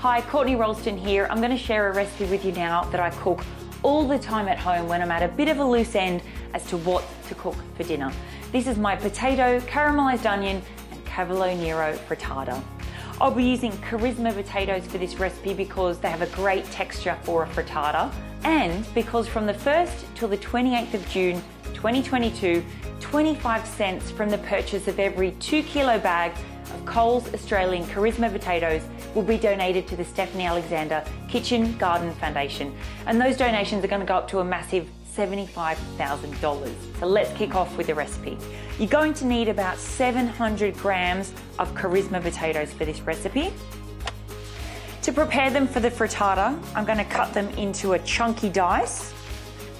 Hi, Courtney Roulston here. I'm going to share a recipe with you now that I cook all the time at home when I'm at a bit of a loose end as to what to cook for dinner. This is my potato, caramelised onion and Cavalo Nero frittata. I'll be using Carisma potatoes for this recipe because they have a great texture for a frittata, and because from the 1st till the 28th of June 2022, 25 cents from the purchase of every 2 kilo bag of Coles Australian Carisma potatoes will be donated to the Stephanie Alexander Kitchen Garden Foundation. And those donations are going to go up to a massive $75,000. So let's kick off with the recipe. You're going to need about 700 grams of Carisma potatoes for this recipe. To prepare them for the frittata, I'm going to cut them into a chunky dice.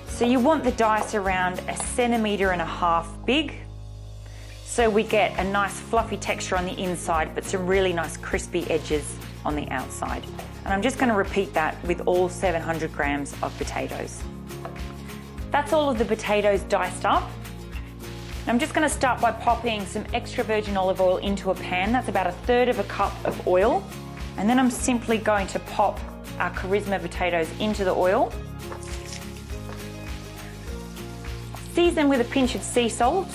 So you want the dice around 1.5 centimeters big, so we get a nice fluffy texture on the inside, but some really nice crispy edges on the outside. And I'm just going to repeat that with all 700 grams of potatoes. That's all of the potatoes diced up. I'm just going to start by popping some extra virgin olive oil into a pan. That's about 1/3 cup of oil. And then I'm simply going to pop our Carisma potatoes into the oil. Season with a pinch of sea salt.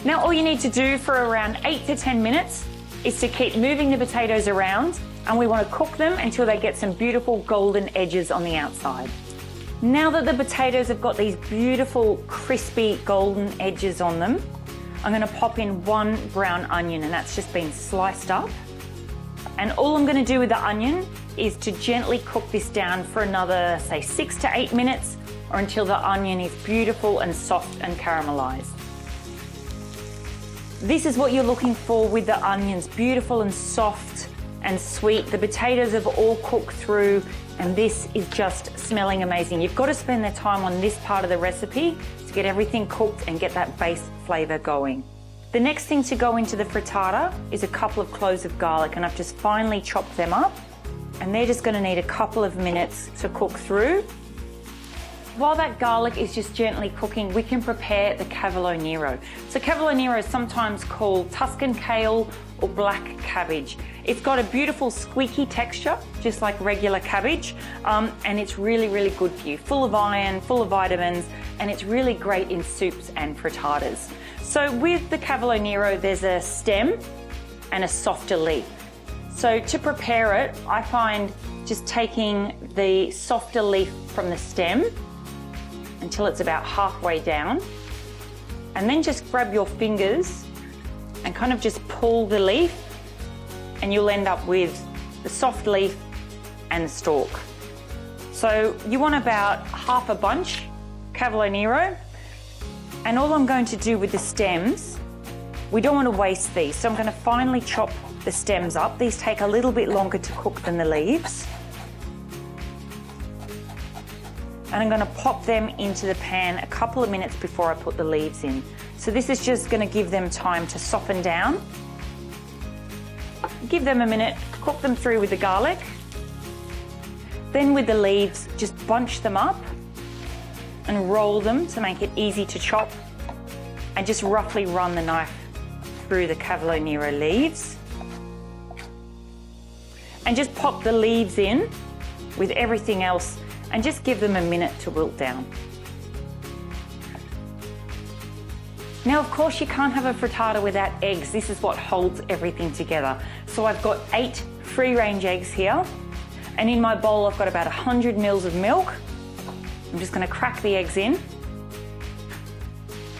Now all you need to do for around 8 to 10 minutes is to keep moving the potatoes around, and we want to cook them until they get some beautiful golden edges on the outside. Now that the potatoes have got these beautiful crispy golden edges on them, I'm going to pop in 1 brown onion, and that's just been sliced up. And all I'm going to do with the onion is to gently cook this down for another, say, 6 to 8 minutes, or until the onion is beautiful and soft and caramelized. This is what you're looking for with the onions, beautiful and soft and sweet. The potatoes have all cooked through, and this is just smelling amazing. You've got to spend the time on this part of the recipe to get everything cooked and get that base flavor going. The next thing to go into the frittata is a couple of cloves of garlic, and I've just finely chopped them up, and they're just going to need a couple of minutes to cook through. While that garlic is just gently cooking, we can prepare the Cavalo Nero. So Cavalo Nero is sometimes called Tuscan kale or black cabbage. It's got a beautiful squeaky texture, just like regular cabbage, and it's really, really good for you. Full of iron, full of vitamins, and it's really great in soups and frittatas. So with the Cavalo Nero, there's a stem and a softer leaf. So to prepare it, I find just taking the softer leaf from the stem until it's about halfway down, and then just grab your fingers and kind of just pull the leaf, and you'll end up with the soft leaf and the stalk. So you want about half a bunch Cavalo Nero, and all I'm going to do with the stems, we don't want to waste these, so I'm going to finely chop the stems up. These take a little bit longer to cook than the leaves. And I'm going to pop them into the pan a couple of minutes before I put the leaves in. So this is just going to give them time to soften down. Give them a minute, cook them through with the garlic. Then with the leaves, just bunch them up and roll them to make it easy to chop, and just roughly run the knife through the Cavalo Nero leaves. And just pop the leaves in with everything else, and just give them a minute to wilt down. Now, of course, you can't have a frittata without eggs. This is what holds everything together. So I've got 8 free-range eggs here, and in my bowl I've got about 100 mils of milk. I'm just going to crack the eggs in.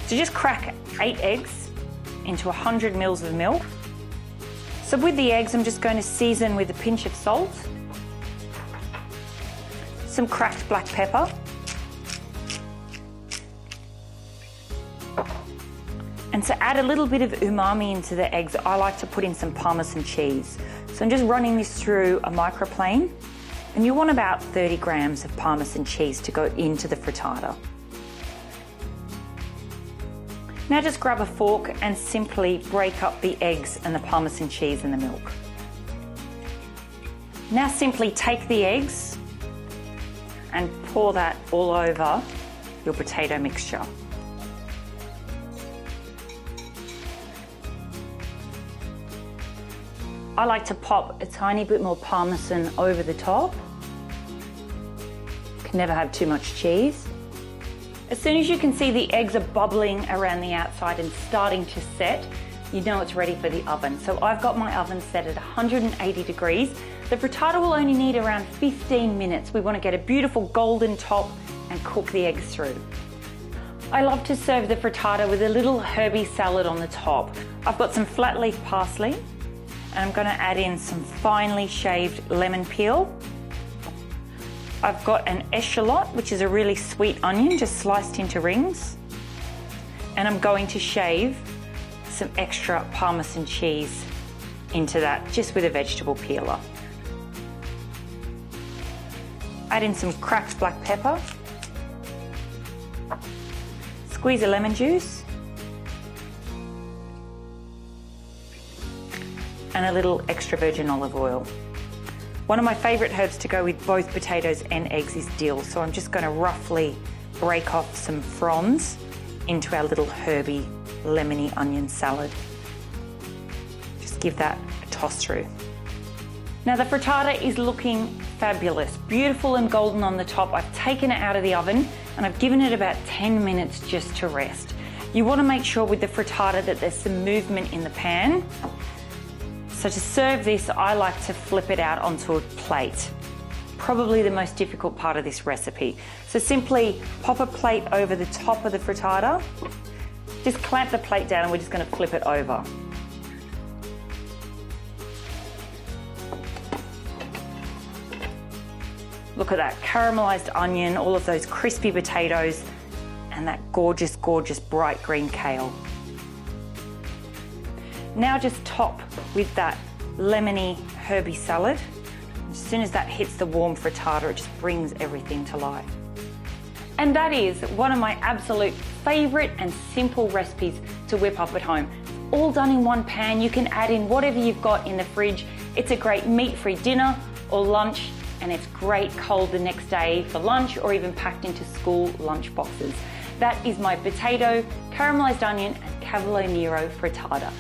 So just crack 8 eggs into 100 mils of milk. So with the eggs, I'm just going to season with a pinch of salt, some cracked black pepper, and to add a little bit of umami into the eggs, I like to put in some Parmesan cheese. So I'm just running this through a microplane, and you want about 30 grams of Parmesan cheese to go into the frittata. Now just grab a fork and simply break up the eggs and the Parmesan cheese and the milk. Now simply take the eggs and pour that all over your potato mixture. I like to pop a tiny bit more Parmesan over the top. Can never have too much cheese. As soon as you can see the eggs are bubbling around the outside and starting to set, you know it's ready for the oven. So I've got my oven set at 180 degrees. The frittata will only need around 15 minutes. We want to get a beautiful golden top and cook the eggs through. I love to serve the frittata with a little herby salad on the top. I've got some flat leaf parsley, and I'm going to add in some finely shaved lemon peel. I've got an eschalot, which is a really sweet onion, just sliced into rings. And I'm going to shave some extra Parmesan cheese into that, just with a vegetable peeler. Add in some cracked black pepper. Squeeze a lemon juice. And a little extra virgin olive oil. One of my favourite herbs to go with both potatoes and eggs is dill, so I'm just going to roughly break off some frons into our little herby, lemony onion salad. Just give that a toss through. Now the frittata is looking fabulous, beautiful and golden on the top. I've taken it out of the oven and I've given it about 10 minutes just to rest. You want to make sure with the frittata that there's some movement in the pan. So to serve this, I like to flip it out onto a plate. Probably the most difficult part of this recipe. So simply pop a plate over the top of the frittata, just clamp the plate down and we're just going to flip it over. Look at that caramelized onion, all of those crispy potatoes, and that gorgeous, gorgeous bright green kale. Now just top with that lemony herby salad. As soon as that hits the warm frittata, it just brings everything to life. And that is one of my absolute favorite and simple recipes to whip up at home. All done in one pan. You can add in whatever you've got in the fridge. It's a great meat-free dinner or lunch, and it's great cold the next day for lunch or even packed into school lunch boxes. That is my potato, caramelized onion, and Cavalo Nero frittata.